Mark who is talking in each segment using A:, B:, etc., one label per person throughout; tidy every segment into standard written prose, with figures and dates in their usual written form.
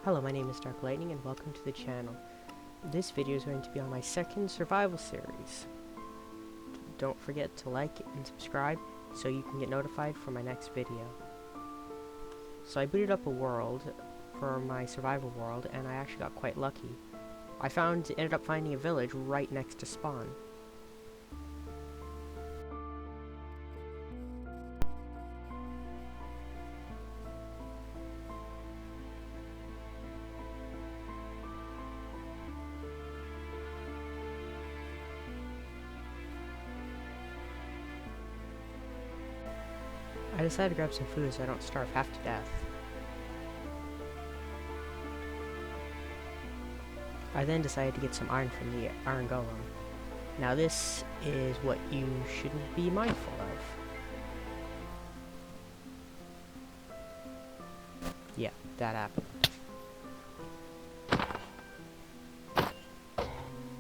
A: Hello, my name is Dark Lightning and welcome to the channel. This video is going to be on my second survival series. Don't forget to like and subscribe so you can get notified for my next video. So I booted up a world for my survival world and I actually got quite lucky. I ended up finding a village right next to spawn. I decided to grab some food so I don't starve half to death. I then decided to get some iron from the iron golem. Now this is what you shouldn't be mindful of. Yeah, that happened.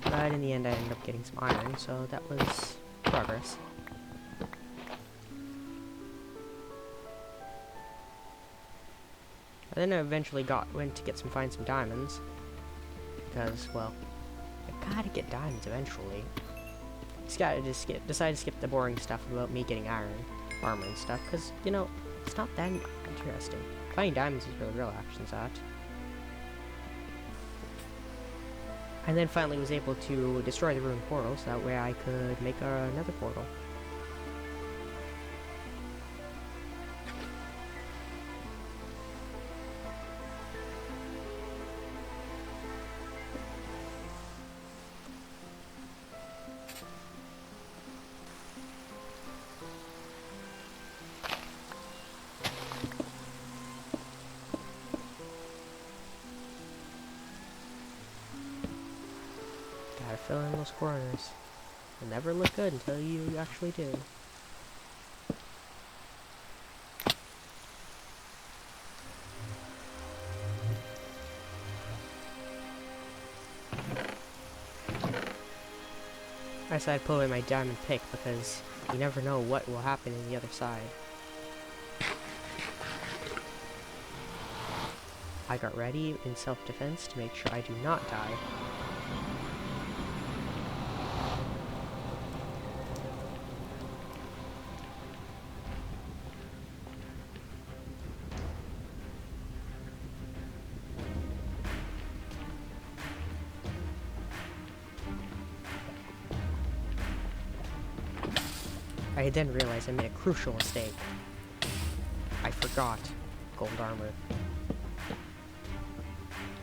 A: But in the end I ended up getting some iron, so that was progress. And then I eventually went to find some diamonds. Because, well, I gotta get diamonds eventually. Decided to skip the boring stuff about me getting iron, armor and stuff, because, you know, it's not that interesting. Finding diamonds is where the real action's at. And then finally was able to destroy the ruined portal, so that way I could make another portal. Gotta fill in those corners. They'll never look good until you actually do. I decided to pull away my diamond pick because you never know what will happen on the other side. I got ready in self-defense to make sure I do not die. I then realized I made a crucial mistake. I forgot gold armor.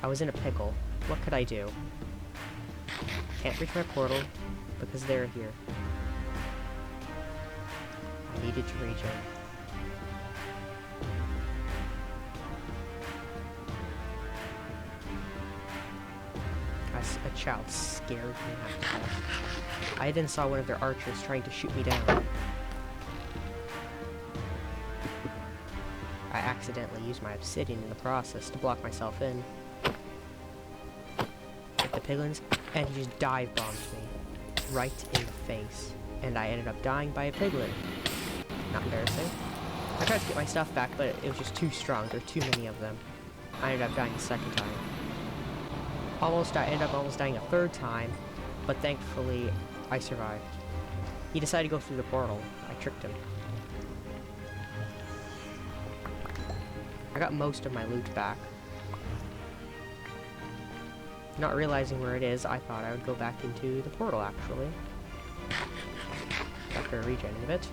A: I was in a pickle. What could I do? Can't reach my portal because they're here. I needed to reach it. A child scared me half to death. I then saw one of their archers trying to shoot me down. I accidentally used my obsidian in the process to block myself in. Hit the piglins, and he just dive bombed me. Right in the face. And I ended up dying by a piglin. Not embarrassing. I tried to get my stuff back, but it was just too strong. There were too many of them. I ended up dying the second time. I ended up almost dying a third time, but thankfully I survived. He decided to go through the portal. I tricked him. I got most of my loot back. Not realizing where it is, I thought I would go back into the portal actually. After regenerating a bit.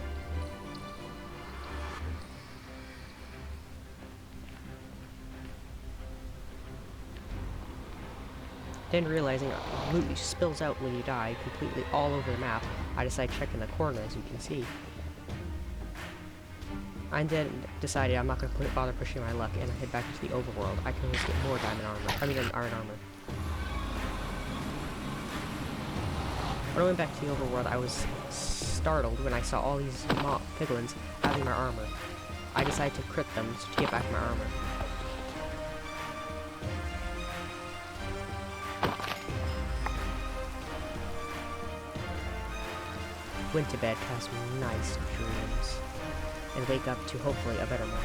A: Then realizing loot spills out when you die completely all over the map, I decided to check in the corner, as you can see. I then decided I'm not going to bother pushing my luck and I head back into the overworld. I can always get more diamond armor. Iron armor. When I went back to the overworld, I was startled when I saw all these piglins having my armor. I decided to crit them to get back my armor. Went to bed, had some nice dreams. and wake up to hopefully a better morning.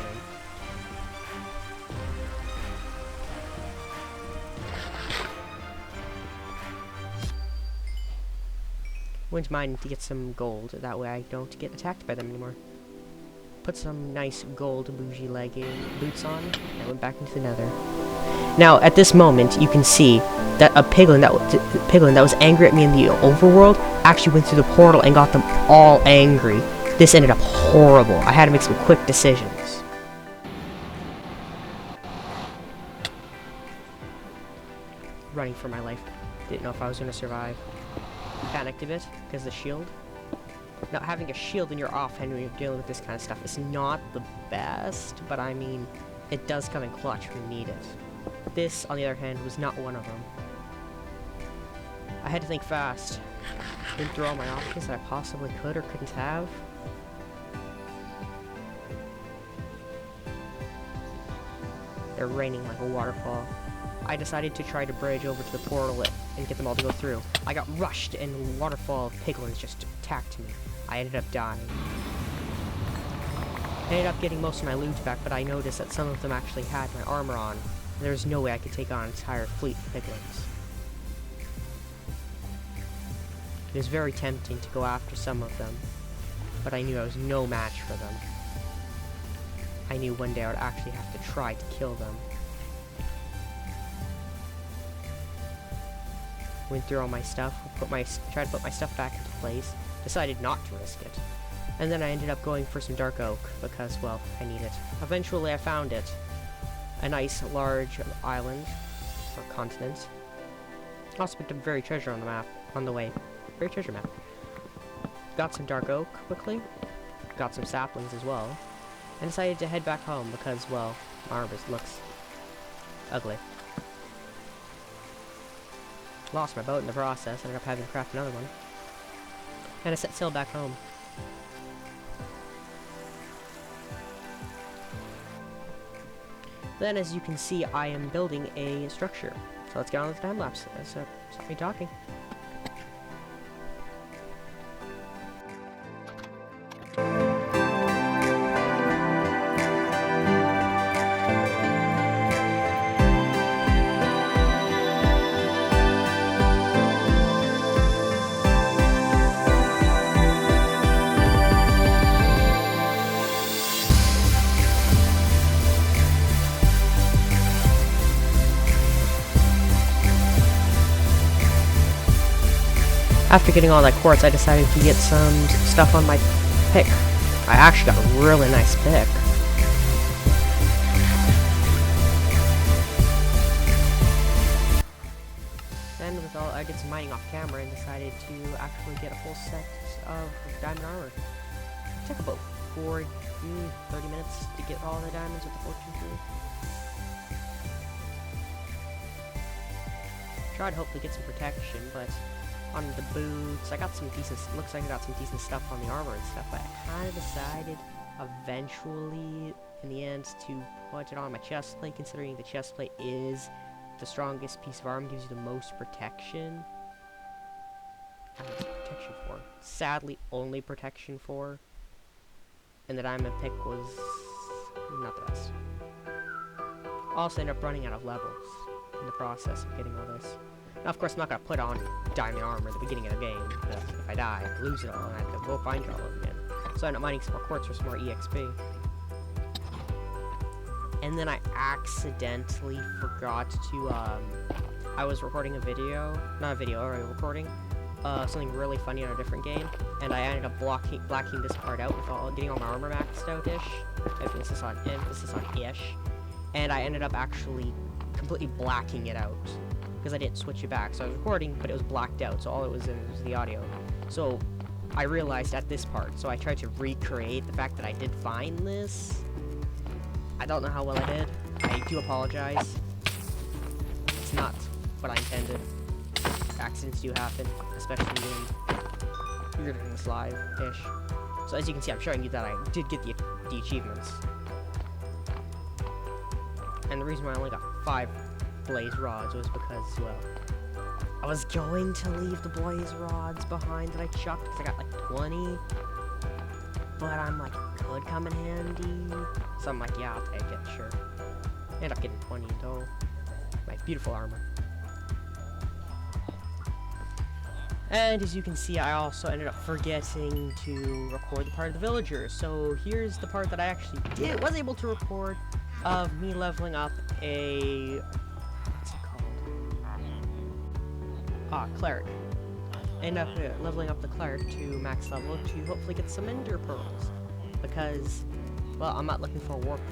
A: Went mining to get some gold. That way I don't get attacked by them anymore. Put some nice gold bougie legging boots on, and went back into the nether. Now, at this moment, you can see that a piglin that was angry at me in the overworld actually went through the portal and got them all angry. This ended up horrible. I had to make some quick decisions. Running for my life. Didn't know if I was going to survive. Panicked a bit because the shield. Now, having a shield in your offhand when you're dealing with this kind of stuff is not the best, but I mean, it does come in clutch when you need it. This, on the other hand, was not one of them. I had to think fast. Went through all my options that I possibly could or couldn't have. They're raining like a waterfall. I decided to try to bridge over to the portal and get them all to go through. I got rushed and a waterfall of piglins just attacked me. I ended up dying. I ended up getting most of my loot back, but I noticed that some of them actually had my armor on. There was no way I could take on an entire fleet of piglins. It was very tempting to go after some of them, but I knew I was no match for them. I knew one day I would actually have to try to kill them. Went through all my stuff, tried to put my stuff back into place, decided not to risk it. And then I ended up going for some dark oak, because, well, I need it. Eventually I found it. A nice, large island, or continent. Also picked up a very treasure on the map, on the way. Very treasure map. Got some dark oak quickly, got some saplings as well, and decided to head back home because, well, my armor looks ugly. Lost my boat in the process, ended up having to craft another one. And I set sail back home. Then, as you can see, I am building a structure. So let's get on with the time lapse. So, stop me talking. After getting all that quartz, I decided to get some stuff on my pick. I actually got a really nice pick. Then with all, I did some mining off camera and decided to actually get a full set of diamond armor. It took about 30 minutes to get all the diamonds with the fortune tree. Tried to hopefully get some protection, but on the boots, I got some decent, looks like I got some decent stuff on the armor and stuff, but I kind of decided eventually, in the end, to put it on my chest plate, considering the chest plate is the strongest piece of armor, gives you the most protection. Protection 4. Sadly, only protection 4. And the diamond pick was not the best. Also ended up running out of levels in the process of getting all this. Now, of course, I'm not going to put on diamond armor at the beginning of the game, because if I die, I lose it all, and I have to go find it all over again. So I end up mining some more quartz for some more EXP. And then I accidentally forgot to, I was recording a video, not a video, or a recording, something really funny on a different game, and I ended up blacking this part out with getting all my armor maxed out-ish, emphasis on ish, and I ended up actually completely blacking it out. Because I didn't switch it back. So I was recording, but it was blacked out, so all it was in was the audio. So I realized at this part, so I tried to recreate the fact that I did find this. I don't know how well I did. I do apologize. It's not what I intended. Accidents do happen, especially when you're doing this live-ish. So as you can see, I'm showing you that I did get the achievements. And the reason why I only got 5 blaze rods was because, well, I was going to leave the blaze rods behind that I chucked because I got like 20, but I'm like, it could come in handy, so I'm like, yeah, I'll take it, sure. End up getting 20 in total. My beautiful armor. And as you can see, I also ended up forgetting to record the part of the villagers. So here's the part that I actually was able to record of me leveling up a... what's it called? Cleric. End up leveling up the cleric to max level to hopefully get some ender pearls. Because, well, I'm not looking for a warped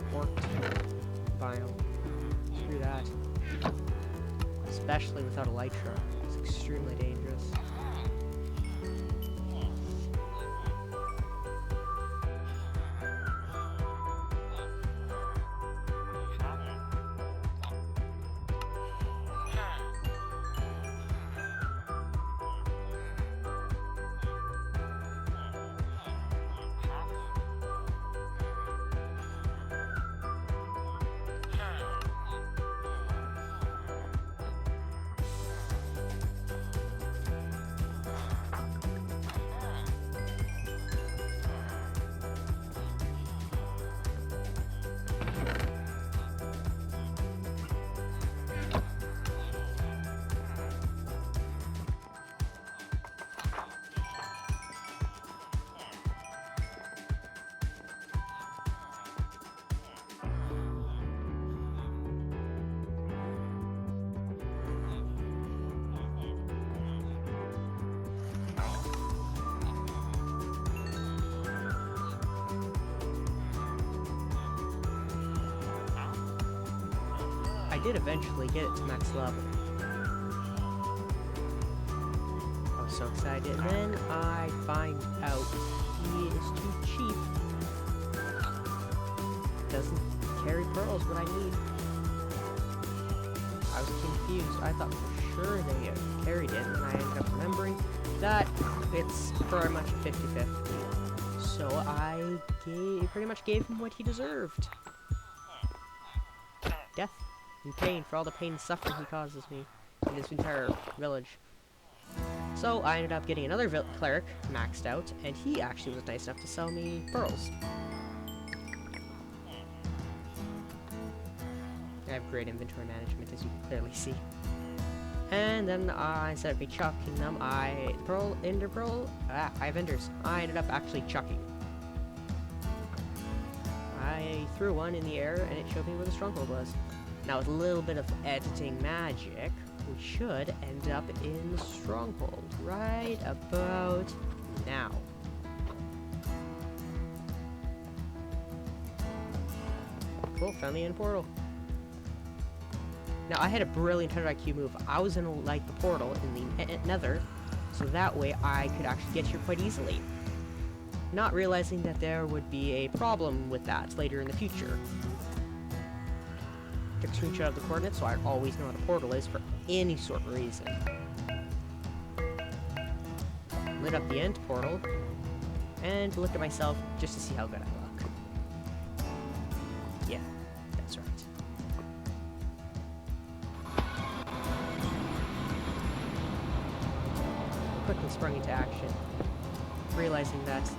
A: biome. Screw that. Especially without a Elytra. It's extremely dangerous. I did eventually get it to max level. I was so excited, and then I find out he is too cheap. Doesn't carry pearls what I need. I was confused. I thought for sure they carried it, and I ended up remembering that it's pretty much a 50-50. So I pretty much gave him what he deserved. Death and pain for all the pain and suffering he causes me in this entire village. So I ended up getting another cleric maxed out, and he actually was nice enough to sell me pearls. I have great inventory management, as you can clearly see. And then instead of me chucking them, I have enders. I ended up actually chucking. I threw one in the air, and it showed me where the stronghold was. Now with a little bit of editing magic, we should end up in the stronghold right about now. Cool, found the end portal. Now I had a brilliant 100 IQ move. I was gonna light the portal in the nether, so that way I could actually get here quite easily. Not realizing that there would be a problem with that later in the future. Took a screenshot of the coordinates so I'd always know where the portal is for any sort of reason. Lit up the end portal, and looked at myself just to see how good I look. Yeah, that's right. Quickly sprung into action, realizing that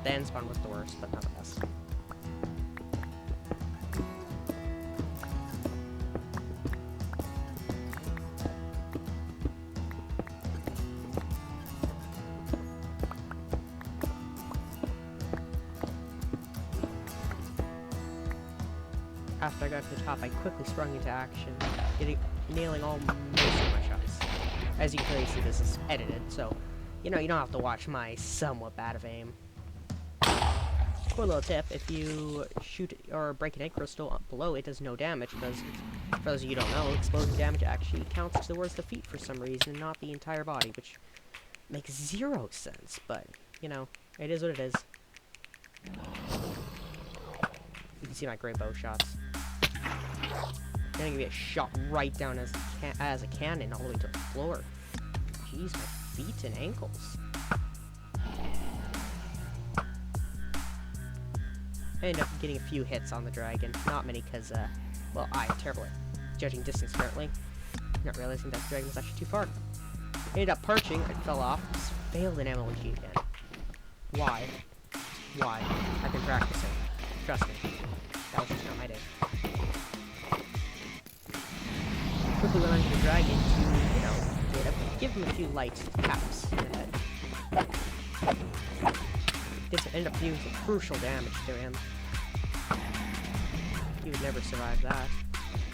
A: the end spawn was the worst, but not the best. After I got to the top, I quickly sprung into action, nailing most of my shots. As you can clearly see, this is edited, so, you know, you don't have to watch my somewhat bad of aim. Cool little tip, if you shoot or break an egg crystal below, it does no damage, because, for those of you who don't know, explosion damage actually counts towards the feet for some reason, not the entire body, which makes zero sense, but, you know, it is what it is. You can see my great bow shots. I'm gonna give you a shot right down as a cannon all the way to the floor. Jeez, my feet and ankles. I ended up getting a few hits on the dragon. Not many, because, well, I am terrible at judging distance apparently. Not realizing that the dragon was actually too far. Ended up perching and fell off. Just failed an MLG again. Why? Why? I've been practicing. Trust me. That was just not my day. Quickly went onto the dragon to, you know, get up give him a few light taps in the head. Did end up doing some crucial damage to him. He would never survive that.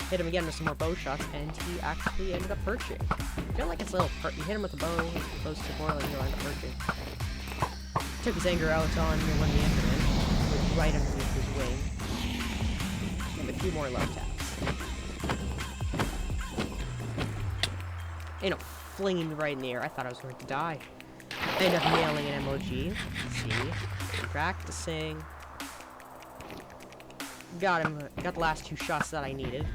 A: Hit him again with some more bow shots, and he actually ended up perching. I feel like it's a little you hit him with a bow, close to portal, and he'll end up perching. Took his anger out on one of the Endermen, was right underneath his wing. And a few more love taps. You know, flinging me right in the air. I thought I was going to die. I ended up nailing an MOG. See? Practicing. Got him. Got the last 2 shots that I needed.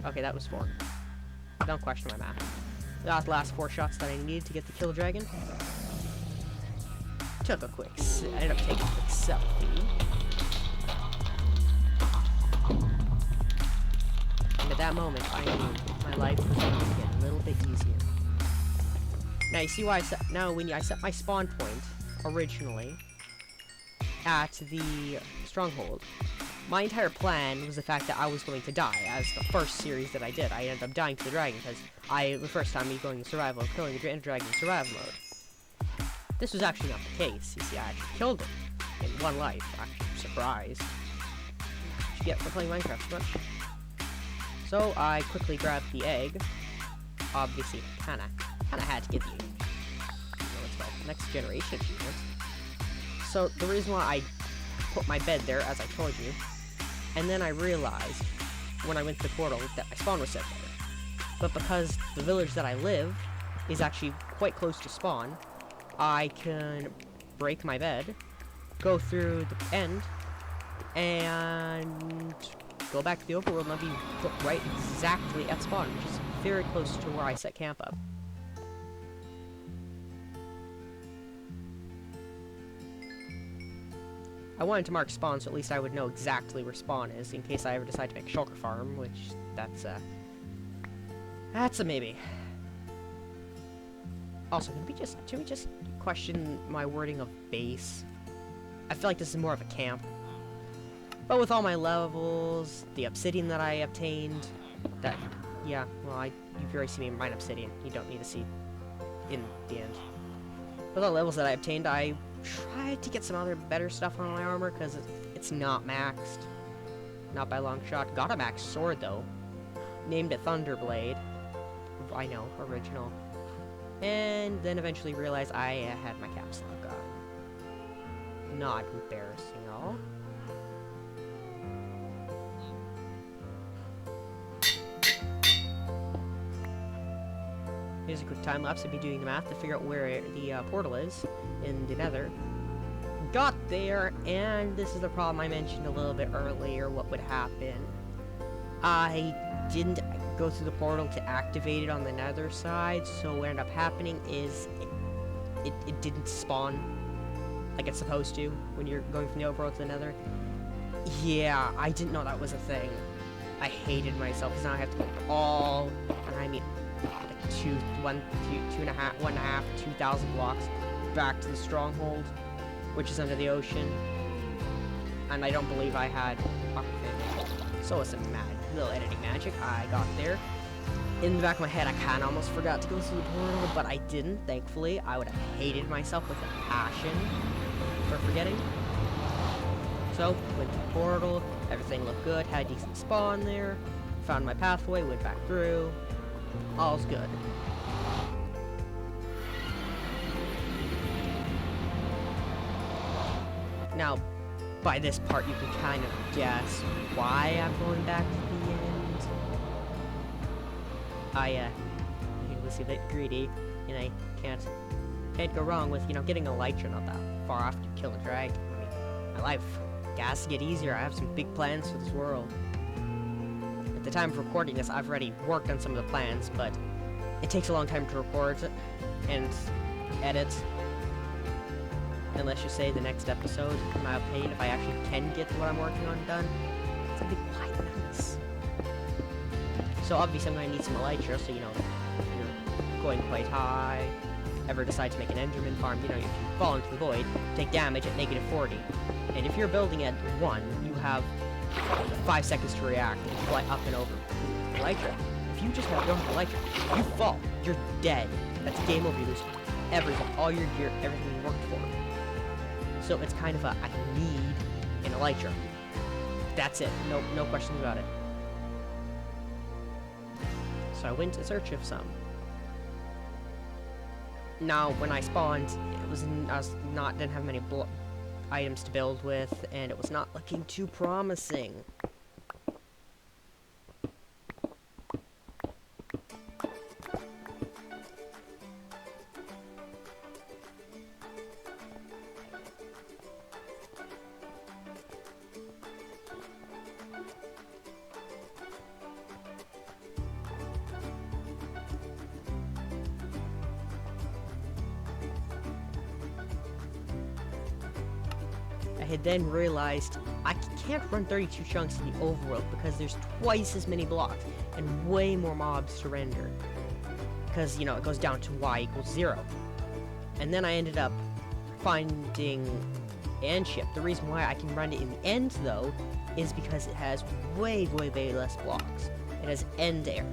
A: Okay, that was 4. Don't question my math. Got the last 4 shots that I needed to get the kill dragon. Took a quick. I ended up taking a quick selfie. And at that moment, I knew my life was going to get a little bit easier. Now you see why I set. Now when I set my spawn point originally at the stronghold, my entire plan was the fact that I was going to die. As the first series that I did, I ended up dying to the dragon because the first time me going in survival and killing the dragon in survival mode. This was actually not the case. You see, I actually killed him in 1 life. Actually, surprised. What you get for playing Minecraft so much? So I quickly grabbed the egg. Obviously, kinda had to get the what's called next generation achievement. So the reason why I put my bed there, as I told you, and then I realized when I went to the portal that my spawn was set there. But because the village that I live is actually quite close to spawn, I can break my bed, go through the end, and go back to the overworld and I'll be put right exactly at spawn, which is very close to where I set camp up. I wanted to mark spawn so at least I would know exactly where spawn is in case I ever decide to make a shulker farm, which that's a maybe. Also, can we just question my wording of base? I feel like this is more of a camp. But with all my levels, the obsidian that I obtained, yeah, well, you've already seen me mine obsidian. You don't need to see in the end. With all the levels that I obtained, I tried to get some other better stuff on my armor, because it's not maxed. Not by a long shot. Got a maxed sword, though. Named it Thunderblade. I know, original. And then eventually realized I had my caps lock on. Not embarrassing at all. Here's a quick time lapse. I'll be doing the math to figure out where the portal is in the Nether. Got there, and this is the problem I mentioned a little bit earlier. What would happen? I didn't go through the portal to activate it on the Nether side, so what ended up happening is it didn't spawn like it's supposed to when you're going from the overworld to the Nether. Yeah, I didn't know that was a thing. I hated myself because now I have to go all, and I mean, like 2,500 blocks back to the stronghold, which is under the ocean. And I don't believe I had Aquafin. So it's a little editing magic. I got there. In the back of my head, I kind of almost forgot to go through the portal, but I didn't, thankfully. I would have hated myself with a passion for forgetting. So, went to the portal, everything looked good, had a decent spawn there, found my pathway, went back through, all's good. Now, by this part, you can kind of guess why I'm going back to the end. I was a bit greedy, and I can't go wrong with, getting a elytra not that far after you kill a dragon. I mean, my life has to get easier. I have some big plans for this world. At the time of recording this, I've already worked on some of the plans, but it takes a long time to record and edit. And let's just say the next episode, in my opinion, if I actually can get what I'm working on done, it's gonna be quite nice. So obviously I'm going to need some elytra, so if you're going quite high, ever decide to make an Enderman farm, if you fall into the void, take damage at -40. And if you're building at 1, you have 5 seconds to react and fly up and over elytra. If you just don't have a lighter, you fall. You're dead. That's game over. You lose everything, all your gear, everything you worked for. So it's kind of a, I need an elytra. That's it. No questions about it. So I went in search of some. Now, when I spawned, didn't have many items to build with, and it was not looking too promising. I had then realized I can't run 32 chunks in the overworld because there's twice as many blocks and way more mobs to render. Because, you know, it goes down to y = 0. And then I ended up finding end ship. The reason why I can run it in the end, though, is because it has way less blocks. It has end air,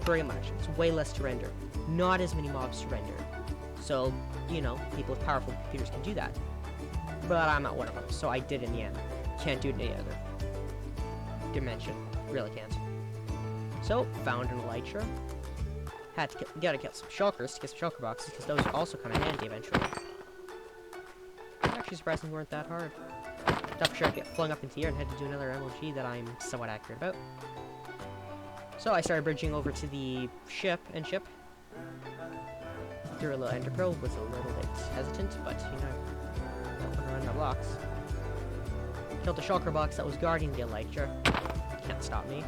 A: pretty much. It's way less to render. Not as many mobs to render. So, you know, people with powerful computers can do that. But I'm not one of them, so I did in the end. Can't do it in any other dimension. Really can't. So, found an elytra. Had to gotta get some shulkers to get some shulker boxes, because those also come in handy eventually. Actually, surprisingly weren't that hard. Thought for sure I'd get flung up into the air and had to do another MLG that I'm somewhat accurate about. So I started bridging over to the ship. Through a little ender pearl, was a little bit hesitant, but you know, don't want to run out of blocks. Killed the shulker box that was guarding the elytra. Can't stop me.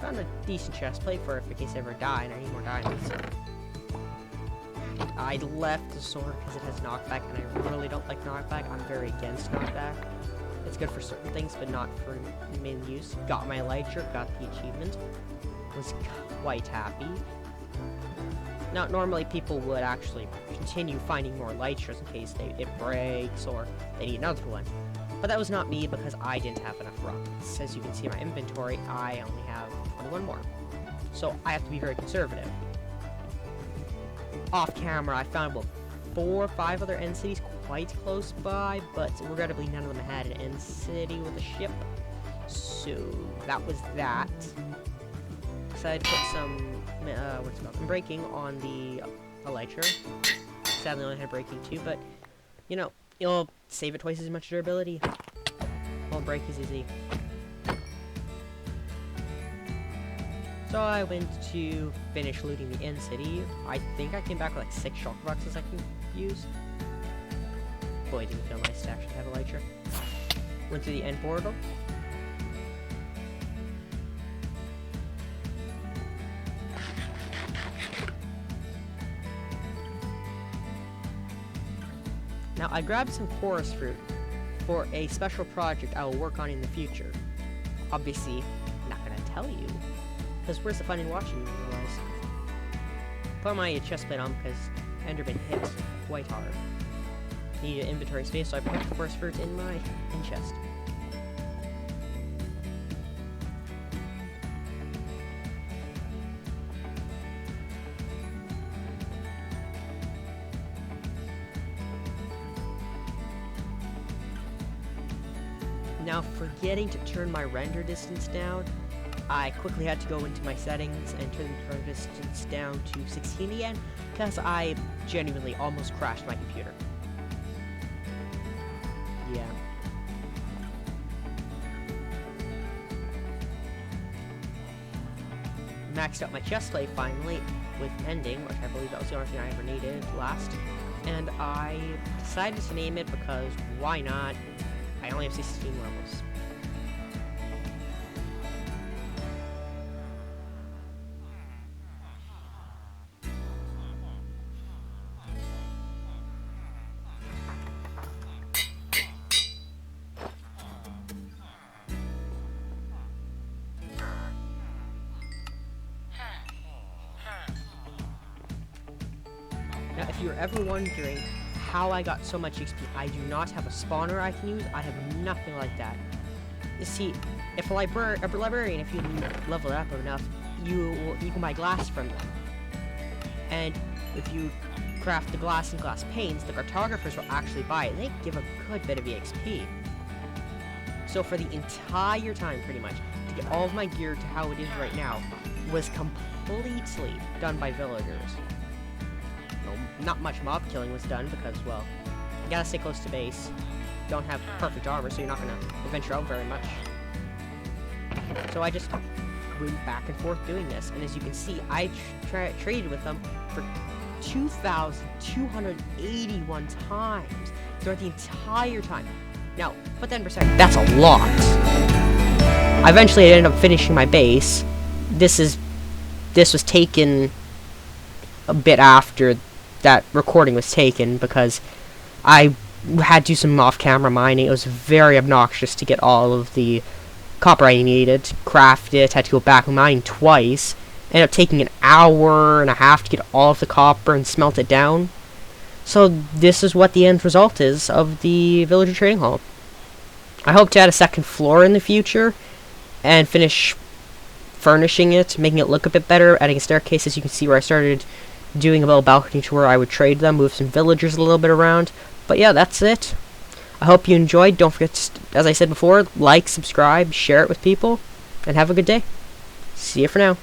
A: Found a decent chest plate for if in case I ever die and I need more diamonds. I left the sword because it has knockback, and I really don't like knockback. I'm very against knockback. It's good for certain things, but not for main use. Got my elytra, got the achievement. Was quite happy. Now, normally people would actually continue finding more elytras in case it breaks or they need another one. But that was not me because I didn't have enough rockets. As you can see in my inventory, I only have 21 more. So I have to be very conservative. Off camera, I found about 4 or 5 other end cities quite close by, but regrettably none of them had an end city with a ship. So that was that. Decided to put some, breaking on the elytra. Sadly, I only had breaking too, but you know, you'll save it twice as much durability. Well, break is easy. So I went to finish looting the end city. I think I came back with like 6 shulker boxes I can use. Boy, it didn't feel nice to actually have a elytra. Went to the end portal. Now, I grabbed some chorus fruit for a special project I will work on in the future. Obviously, I'm not gonna tell you, because where's the fun in watching me otherwise? Put my chest plate on because Enderman hit quite hard. Needed inventory space, so I put the chorus fruit in my chest. Now, forgetting to turn my render distance down, I quickly had to go into my settings and turn the render distance down to 16 again, because I genuinely almost crashed my computer. Yeah. Maxed out my chest plate finally with mending, which I believe that was the only thing I ever needed last. And I decided to name it because why not? I only have 16 levels. Now, if you're ever wondering how I got so much XP. I do not have a spawner I can use. I have nothing like that. You see, if a librarian, if you level it up enough, you can buy glass from them. And if you craft the glass and glass panes, the cartographers will actually buy it. And they give a good bit of EXP. So for the entire time, pretty much, to get all of my gear to how it is right now, was completely done by villagers. No, not much mob killing was done because, well, you gotta stay close to base. Don't have perfect armor, so you're not gonna venture out very much. So I just went back and forth doing this, and as you can see, I traded with them for 2,281 times throughout the entire time. Now, put that in perspective, that's a lot. Eventually, I ended up finishing my base. This was taken a bit after that recording was taken because I had to do some off-camera mining. It was very obnoxious to get all of the copper I needed to craft it. Had to go back mining twice. Ended up taking an hour and a half to get all of the copper and smelt it down. So this is what the end result is of the villager trading hall. I hope to add a second floor in the future and finish furnishing it, making it look a bit better, adding a staircase. As you can see where I started doing a little balcony to where I would trade them, move some villagers a little bit around. But yeah, that's it. I hope you enjoyed. Don't forget to, as I said before, like, subscribe, share it with people, and have a good day. See you for now.